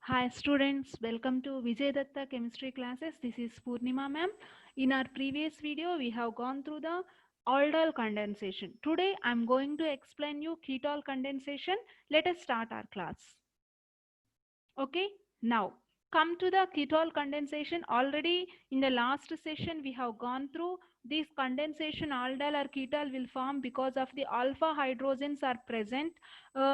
Hi students, welcome to Vijay Datta chemistry classes. This is Purnima ma'am. In our previous video, we have gone through the aldol condensation. Today, I am going to explain you ketol condensation. Let us start our class. Okay, now come to the ketol condensation. Already in the last session, we have gone through this condensation. Aldol or ketol will form because of the alpha hydrogens are present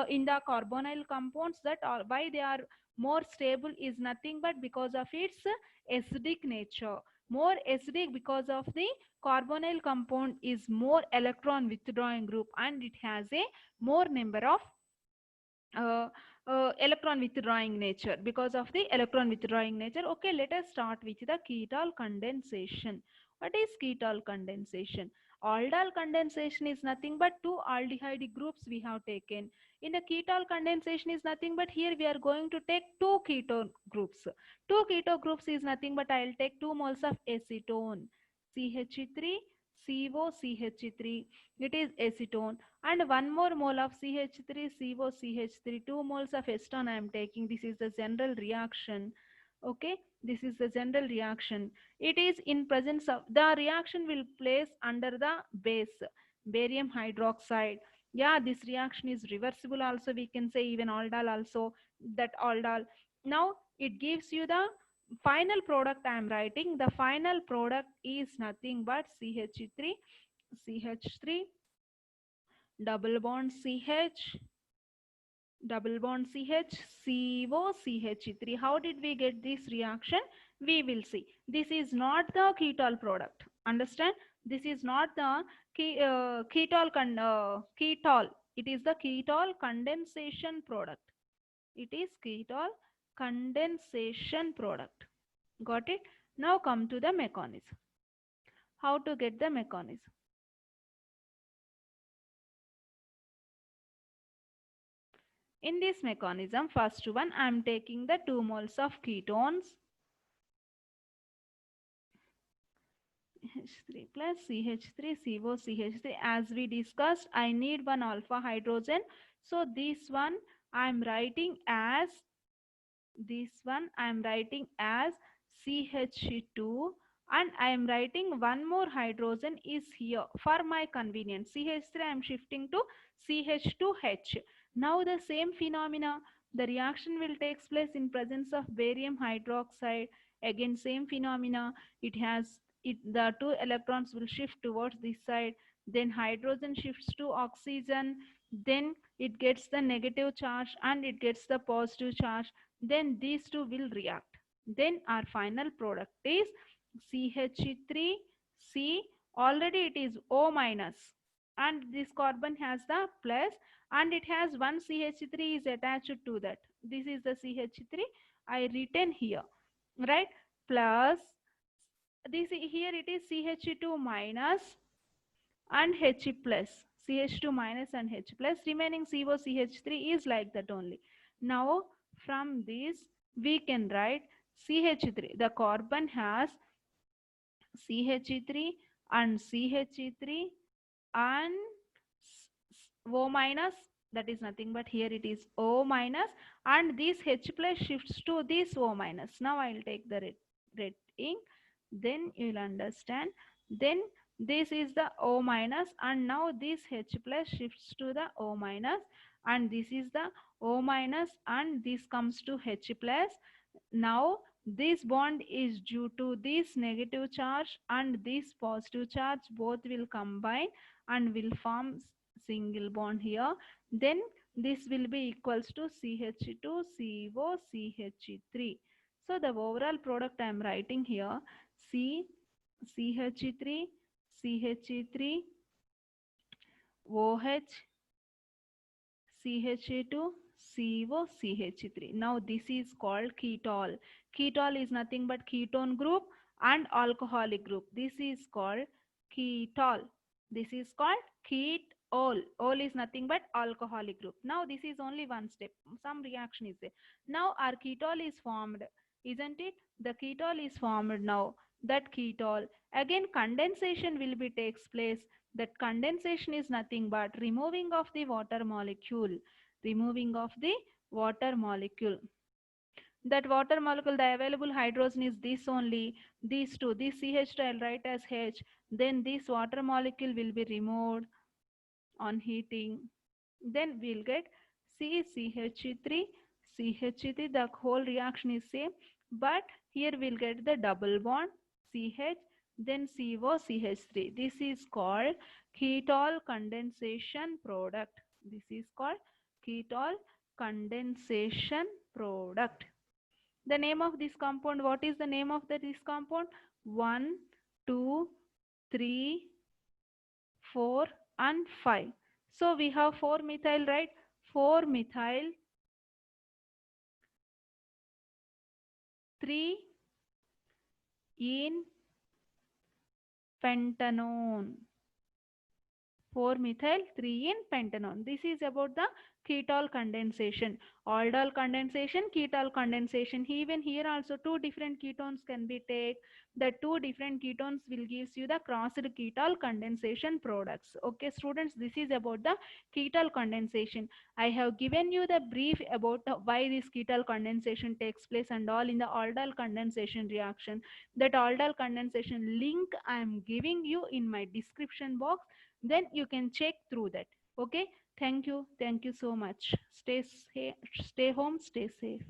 in the carbonyl compounds. That are why they are more stable is nothing but because of its acidic nature. More acidic because of the carbonyl compound is more electron withdrawing group and it has a more number of uh, electron withdrawing nature. Because of the electron withdrawing nature, okay, let us start with the ketol condensation. What is ketol condensation? Aldol condensation is nothing but two aldehyde groups we have taken. In the ketol condensation is nothing but here we are going to take two ketone groups. Two keto groups is nothing but I'll take 2 moles of acetone, CH3, COCH3. It is acetone, and 1 more mole of CH3, COCH3. 2 moles of acetone I am taking. This is the general reaction. Okay, this is the general reaction. It is in presence of the reaction will place under the base barium hydroxide. Yeah, this reaction is reversible also, we can say, even aldol also, that aldol. Now it gives you the final product I am writing. The final product is nothing but CH3, CH3, double bond CH, double bond CH, COCH3. How did we get this reaction? We will see. This is not the ketol product. Understand? This is not the ketol. It is the ketol condensation product. It is ketol condensation product. Got it? Now come to the mechanism. How to get the mechanism? In this mechanism, first one, I am taking the 2 moles of ketones, CH3 plus CH3, COCH3. As we discussed, I need one alpha hydrogen. So this one I am writing as, CH2, and I am writing one more hydrogen is here for my convenience. CH3 I am shifting to CH2H. Now the same phenomena, the reaction will take place in presence of barium hydroxide. Again same phenomena, it has the two electrons will shift towards this side, then hydrogen shifts to oxygen, then it gets the negative charge and it gets the positive charge, then these two will react. Then our final product is CH3C. Already it is O minus and this carbon has the plus and it has one CH3 is attached to that. This is the CH3 I written here, right? Plus this here it is CH2 minus and H plus, CH2 minus and H plus, remaining COCH3 is like that only. Now from this we can write CH3. The carbon has CH3 and CH3 and O minus, that is nothing but here it is O minus, and this H plus shifts to this O minus. Now I will take the red ink, then you will understand. Then this is the O minus and now this H plus shifts to the O minus and this is the O minus and this comes to H plus. Now this bond is due to this negative charge and this positive charge, both will combine and will form single bond here. Then this will be equals to CH2 COCH3. So the overall product I am writing here, CH3 CH3 OH CH2 COCH3. Now this is called ketol. Ketol is nothing but ketone group and alcoholic group. This is called ketol. This is called ketol. Ol is nothing but alcoholic group. Now this is only one step. Some reaction is there. Now our ketol is formed, isn't it? The ketol is formed now. That ketol. Again condensation will be takes place. That condensation is nothing but removing of the water molecule. Removing of the water molecule. That water molecule, the available hydrogen is this only, these two, this CH2 I'll write as H, then this water molecule will be removed on heating, then we'll get CCH3, CH3, the whole reaction is same, but here we'll get the double bond CH, then COCH3. This is called ketol condensation product. This is called ketol condensation product. The name of this compound, what is the name of this compound? 1, 2, 3, 4 and 5. So we have 4 methyl, right? 4 methyl 3 in pentanone. 4 methyl 3 in pentanone. This is about the ketol condensation. Aldol condensation, ketol condensation. Even here also two different ketones can be taken. The two different ketones will gives you the crossed ketol condensation products. Okay students, this is about the ketol condensation. I have given you the brief about why this ketol condensation takes place and all in the aldol condensation reaction. That aldol condensation link I am giving you in my description box, then you can check through that. Okay, thank you so much. Stay home, stay safe.